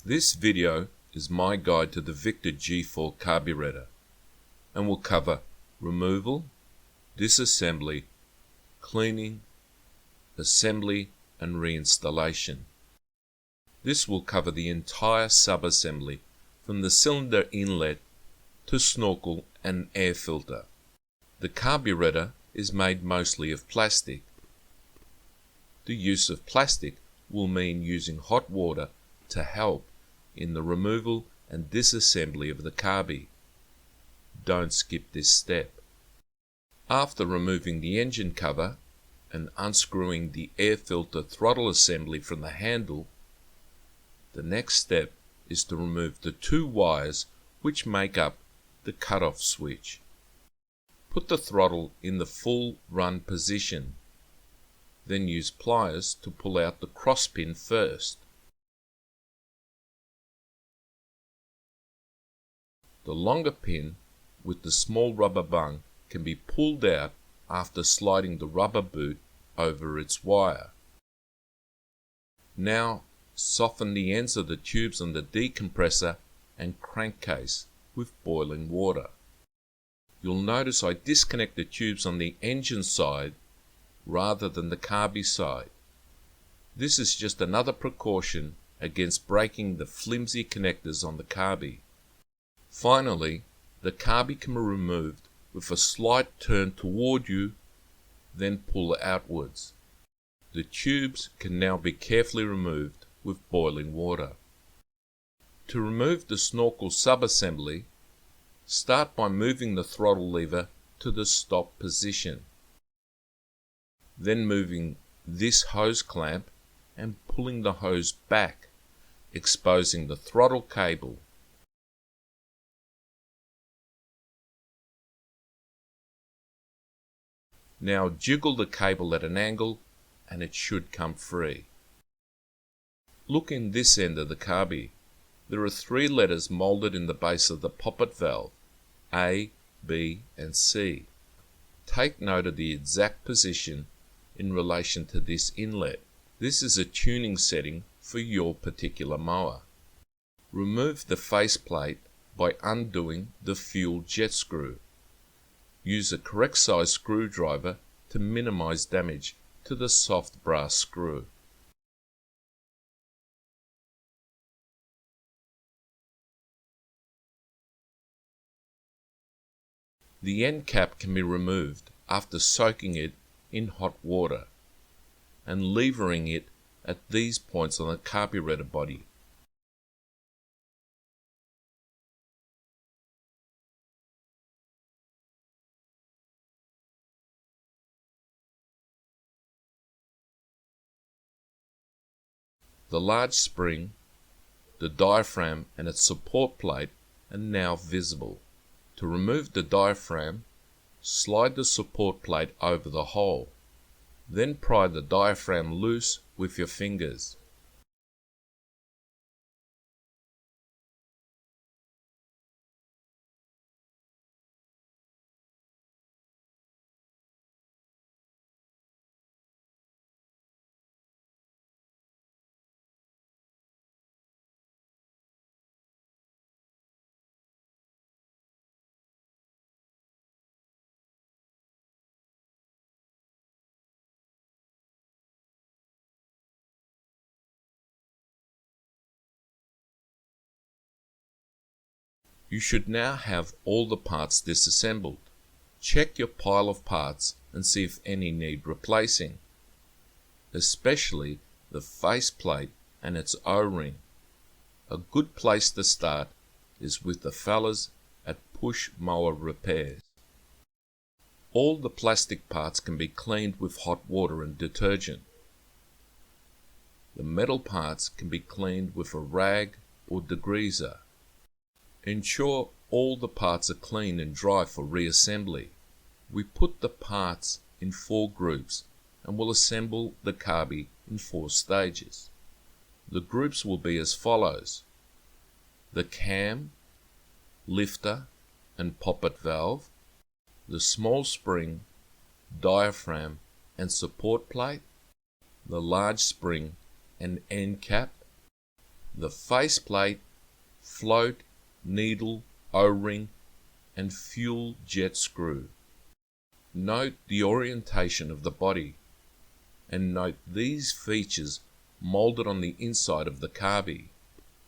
This video is my guide to the Victa G4 carburetor and will cover removal, disassembly, cleaning, assembly and reinstallation. This will cover the entire subassembly from the cylinder inlet to snorkel and air filter. The carburetor is made mostly of plastic. The use of plastic will mean using hot water to help in the removal and disassembly of the carby. Don't skip this step. After removing the engine cover and unscrewing the air filter throttle assembly from the handle, the next step is to remove the two wires which make up the cutoff switch. Put the throttle in the full run position, then use pliers to pull out the cross pin first. The longer pin with the small rubber bung can be pulled out after sliding the rubber boot over its wire. Now soften the ends of the tubes on the decompressor and crankcase with boiling water. You'll notice I disconnect the tubes on the engine side rather than the carby side. This is just another precaution against breaking the flimsy connectors on the carby. Finally, the carby can be removed with a slight turn toward you, then pull outwards. The tubes can now be carefully removed with boiling water. To remove the snorkel subassembly, start by moving the throttle lever to the stop position. Then moving this hose clamp and pulling the hose back, exposing the throttle cable. Now jiggle the cable at an angle and it should come free. Look in this end of the carby. There are three letters molded in the base of the poppet valve, A, B and C. Take note of the exact position in relation to this inlet. This is a tuning setting for your particular mower. Remove the faceplate by undoing the fuel jet screw. Use a correct size screwdriver to minimize damage to the soft brass screw. The end cap can be removed after soaking it in hot water and levering it at these points on the carburetor body. The large spring, the diaphragm and its support plate are now visible. To remove the diaphragm, slide the support plate over the hole. Then pry the diaphragm loose with your fingers. You should now have all the parts disassembled. Check your pile of parts and see if any need replacing, especially the faceplate and its O-ring. A good place to start is with the fellas at Push Mower Repairs. All the plastic parts can be cleaned with hot water and detergent. The metal parts can be cleaned with a rag or degreaser. Ensure all the parts are clean and dry for reassembly. We put the parts in 4 groups and will assemble the carby in 4 stages. The groups will be as follows: the cam, lifter and poppet valve, the small spring, diaphragm and support plate, the large spring and end cap, the faceplate, float, needle, O-ring, and fuel jet screw. Note the orientation of the body, and note these features molded on the inside of the carby.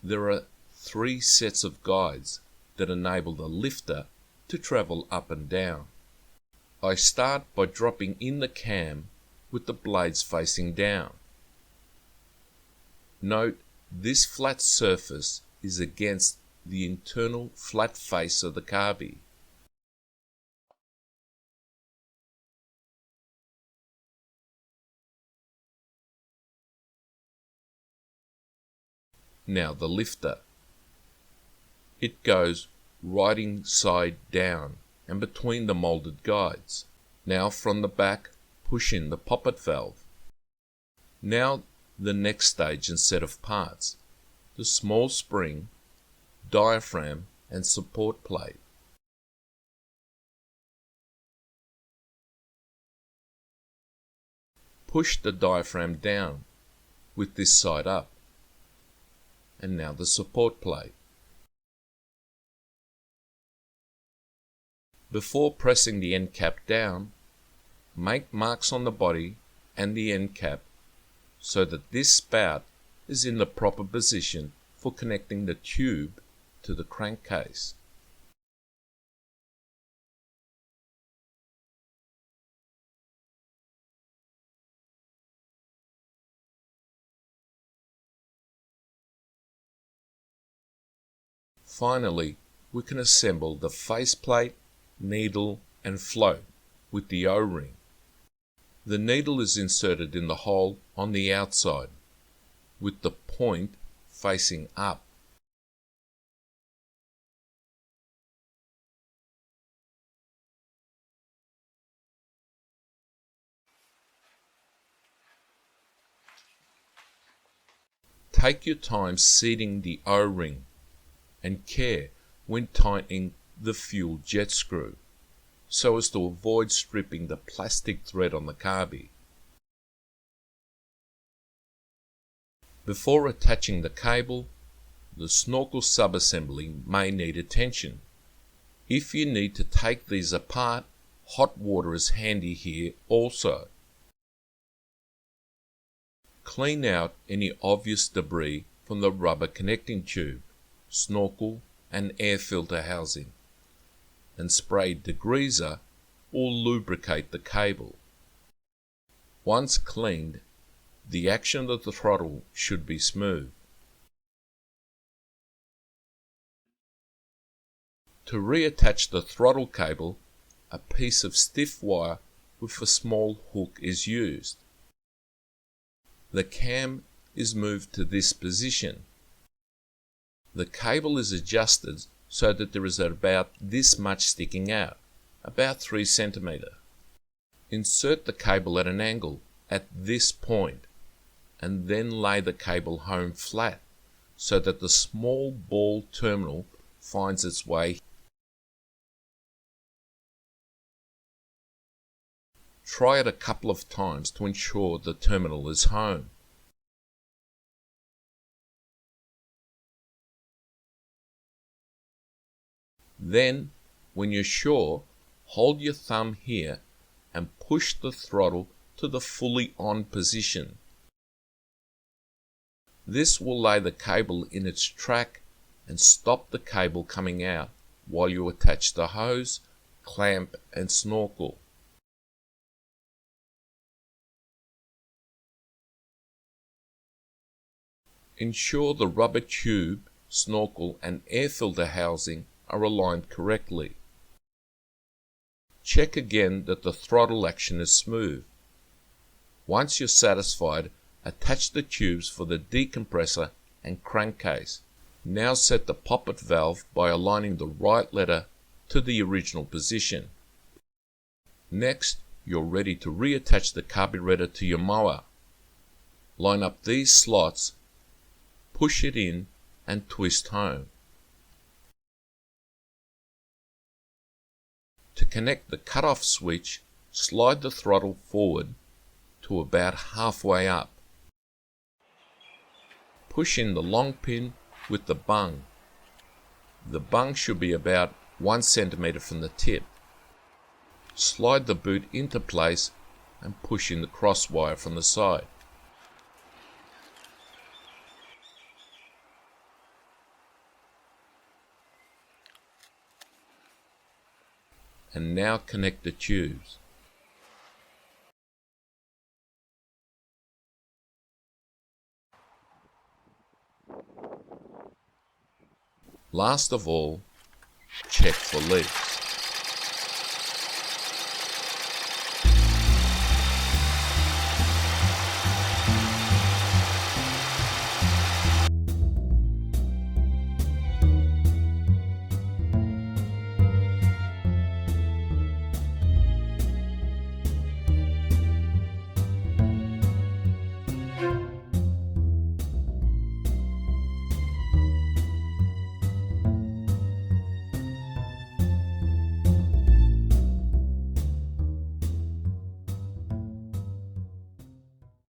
There are 3 sets of guides that enable the lifter to travel up and down. I start by dropping in the cam with the blades facing down. Note this flat surface is against the internal flat face of the carby. Now the lifter. It goes riding side down and between the molded guides. Now from the back, push in the poppet valve. Now the next stage and set of parts: the small spring, diaphragm and support plate. Push the diaphragm down with this side up, and now the support plate. Before pressing the end cap down, make marks on the body and the end cap so that this spout is in the proper position for connecting the tube to the crankcase. Finally, we can assemble the faceplate, needle and float with the O-ring. The needle is inserted in the hole on the outside with the point facing up. Take your time seating the O-ring and care when tightening the fuel jet screw so as to avoid stripping the plastic thread on the carby. Before attaching the cable, the snorkel subassembly may need attention. If you need to take these apart, hot water is handy here also. Clean out any obvious debris from the rubber connecting tube, snorkel and air filter housing, and spray degreaser or lubricate the cable. Once cleaned, the action of the throttle should be smooth. To reattach the throttle cable, a piece of stiff wire with a small hook is used. The cam is moved to this position. The cable is adjusted so that there is about this much sticking out, about 3 centimeters. Insert the cable at an angle at this point, and then lay the cable home flat so that the small ball terminal finds its way. Try it a couple of times to ensure the terminal is home. Then, when you're sure, hold your thumb here and push the throttle to the fully on position. This will lay the cable in its track and stop the cable coming out while you attach the hose, clamp and snorkel. Ensure the rubber tube, snorkel and air filter housing are aligned correctly. Check again that the throttle action is smooth. Once you're satisfied, attach the tubes for the decompressor and crankcase. Now set the poppet valve by aligning the right letter to the original position. Next, you're ready to reattach the carburetor to your mower. Line up these slots, push it in and twist home. To connect the cutoff switch, slide the throttle forward to about halfway up. push in the long pin with the bung. The bung should be about 1 centimeter from the tip. Slide the boot into place and push in the cross wire from the side. And now connect the tubes. Last of all, check for leaks.